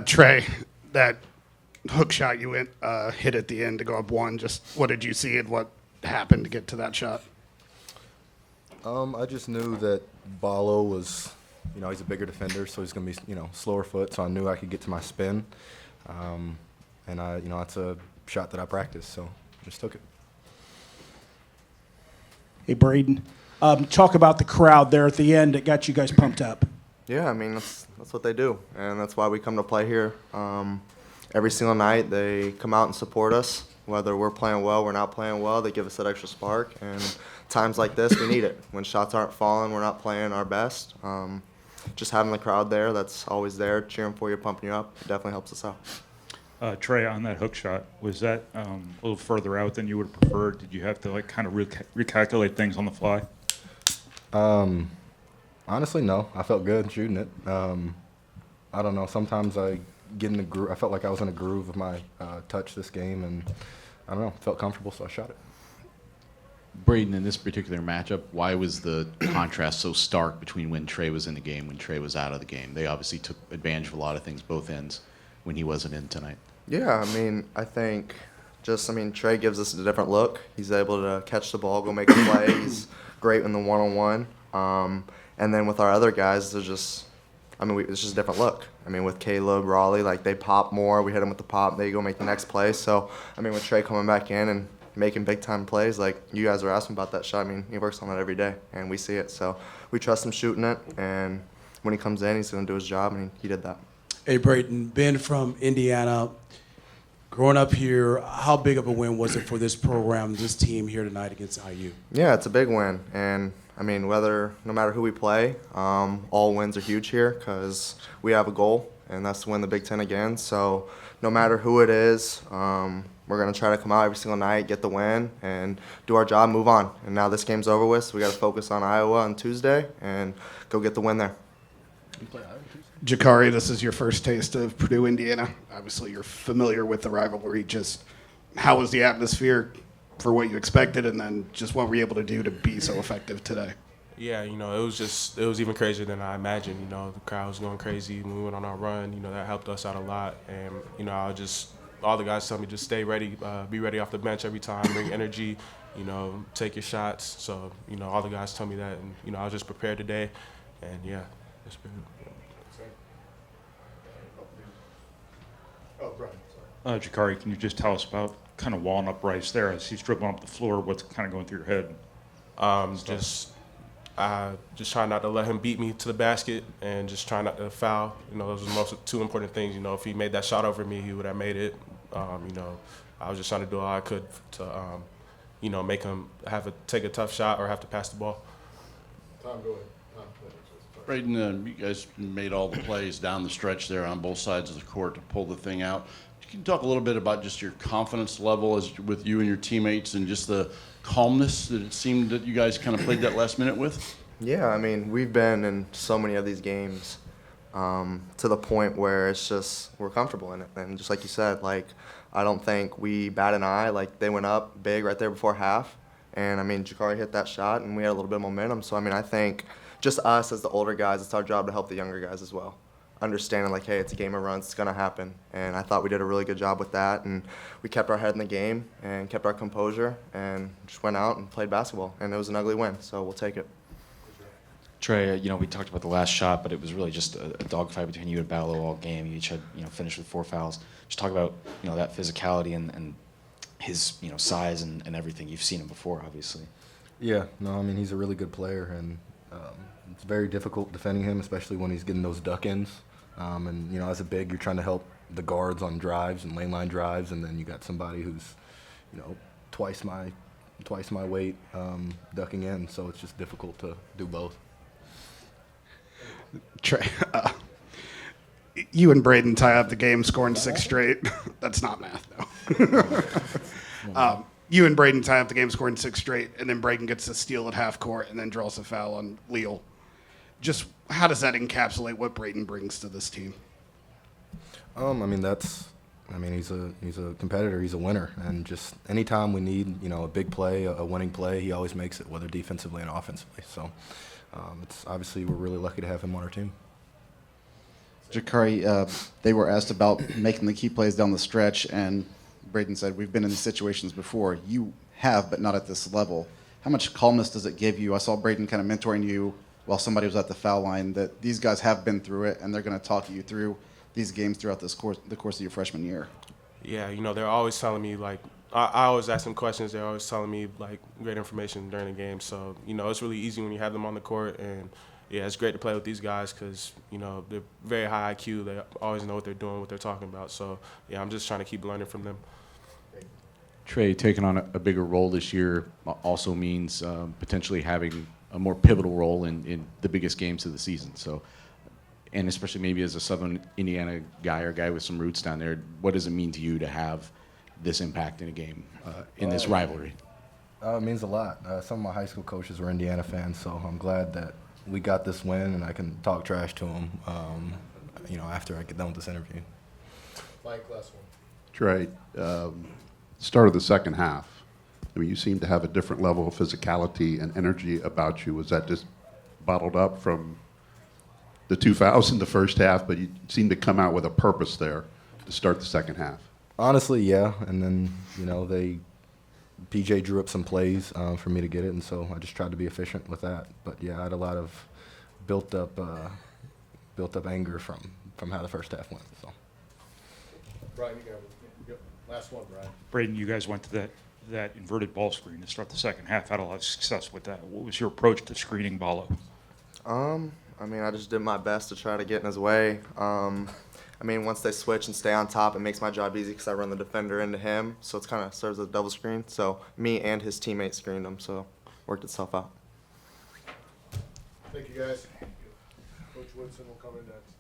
Trey, that hook shot you hit at the end to go up one, just what did you see and what happened to get to that shot? I just knew that Ballo was, he's a bigger defender, so he's going to be, slower foot, so I knew I could get to my spin. And that's a shot that I practiced, so I just took it. Hey, Braden, talk about the crowd there at the end that got you guys pumped up. Yeah, I mean, that's what they do, and that's why we come to play here. Every single night they come out and support us, whether we're playing well, we're not playing well, they give us that extra spark, and times like this, we need it. When shots aren't falling, we're not playing our best. Just having the crowd there that's always there, cheering for you, pumping you up, definitely helps us out. Trey, on that hook shot, was that a little further out than you would have preferred? Did you have to kind of recalculate things on the fly? Honestly, no. I felt good shooting it. I don't know. Sometimes I get in the groove. I felt like I was in a groove of my touch this game, and I don't know, felt comfortable, so I shot it. Braden, in this particular matchup, why was the contrast so stark between when Trey was in the game, when Trey was out of the game? They obviously took advantage of a lot of things, both ends, when he wasn't in tonight. Yeah, I mean, I think Trey gives us a different look. He's able to catch the ball, go make a play. He's great in the one-on-one. And then with our other guys, it's just a different look. I mean, with Caleb, Raleigh, they pop more. We hit them with the pop. They go make the next play. So, with Trey coming back in and making big-time plays, you guys were asking about that shot. I mean, he works on that every day, and we see it. So we trust him shooting it, and when he comes in, he's going to do his job, and he did that. Hey, Braden, being from Indiana, growing up here, how big of a win was it for this program, this team here tonight against IU? Yeah, it's a big win, and no matter who we play, all wins are huge here because we have a goal, and that's to win the Big Ten again. So no matter who it is, we're going to try to come out every single night, get the win, and do our job, move on. And now this game's over with, so we got to focus on Iowa on Tuesday and go get the win there. Jakari, this is your first taste of Purdue, Indiana. Obviously, you're familiar with the rivalry. Just how was the atmosphere for what you expected, and then just what were you able to do to be so effective today? Yeah, it was even crazier than I imagined. The crowd was going crazy when we went on our run. That helped us out a lot. And, all the guys tell me just stay ready, be ready off the bench every time, bring energy, take your shots. So, all the guys tell me that. And, I was just prepared today. And, yeah, it's been Jakari, can you just tell us about kind of walling up Rice there as he's dribbling up the floor? What's kind of going through your head? Just trying not to let him beat me to the basket and just trying not to foul. Those are the most two important things. If he made that shot over me, he would have made it. I was just trying to do all I could to, make him take a tough shot or have to pass the ball. Tom, go ahead. Braden, you guys made all the plays down the stretch there on both sides of the court to pull the thing out. Can you talk a little bit about just your confidence level with you and your teammates and just the calmness that it seemed that you guys kind of played that last minute with? Yeah, we've been in so many of these games to the point where it's just we're comfortable in it. And just like you said, I don't think we bat an eye. They went up big right there before half. And, Jakari hit that shot, and we had a little bit of momentum. So, I think just us as the older guys, it's our job to help the younger guys as well. Understanding, hey, it's a game of runs, it's going to happen. And I thought we did a really good job with that. And we kept our head in the game and kept our composure and just went out and played basketball. And it was an ugly win, so we'll take it. Trey, we talked about the last shot, but it was really just a dogfight between you and Ballo all game. You each had, finished with 4 fouls. Just talk about, that physicality and his, size and everything. You've seen him before, obviously. Yeah, no, he's a really good player, and it's very difficult defending him, especially when he's getting those duck-ins. And, as a big, you're trying to help the guards on drives and lane line drives, and then you got somebody who's, twice my weight ducking in, so it's just difficult to do both. Trey, you and Braden tie up the game, scoring 6 straight. That's not math, though. You and Braden tie up the game, scoring 6 straight, and then Braden gets a steal at half court and then draws a foul on Leal. Just how does that encapsulate what Braden brings to this team? He's a competitor. He's a winner, and just anytime we need a big play, a winning play, he always makes it, whether defensively and offensively. So, it's obviously we're really lucky to have him on our team. Jakari, they were asked about making the key plays down the stretch, and Braden said, we've been in these situations before. You have, but not at this level. How much calmness does it give you? I saw Braden kind of mentoring you while somebody was at the foul line, that these guys have been through it, and they're going to talk you through these games throughout the course of your freshman year. Yeah, you know, they're always telling me, like, I always ask them questions. They're always telling me, like, great information during the game. So, you know, it's really easy when you have them on the court. And, yeah, it's great to play with these guys because, you know, they're very high IQ. They always know what they're doing, what they're talking about. So, yeah, I'm just trying to keep learning from them. Trey, taking on a bigger role this year also means potentially having a more pivotal role in the biggest games of the season. So, and especially maybe as a Southern Indiana guy or guy with some roots down there, what does it mean to you to have this impact in a game, in this rivalry? It means a lot. Some of my high school coaches were Indiana fans, so I'm glad that we got this win and I can talk trash to them, you know, after I get done with this interview. Mike, last one. Trey, start of the second half, I mean, you seem to have a different level of physicality and energy about you. Was that just bottled up from the 2 fouls in the first half, but you seem to come out with a purpose there to start the second half? Honestly, yeah. And then, you know, PJ drew up some plays for me to get it, and so I just tried to be efficient with that. But yeah, I had a lot of built up anger from how the first half went. So. Brian, you got it. Last one, Brian. Braden, you guys went to that inverted ball screen to start the second half. Had a lot of success with that. What was your approach to screening Ballo? I mean, I just did my best to try to get in his way. I mean, once they switch and stay on top, it makes my job easy because I run the defender into him. So it's kind of serves as a double screen. So me and his teammate screened him, so worked itself out. Thank you, guys. Coach Woodson will come in next.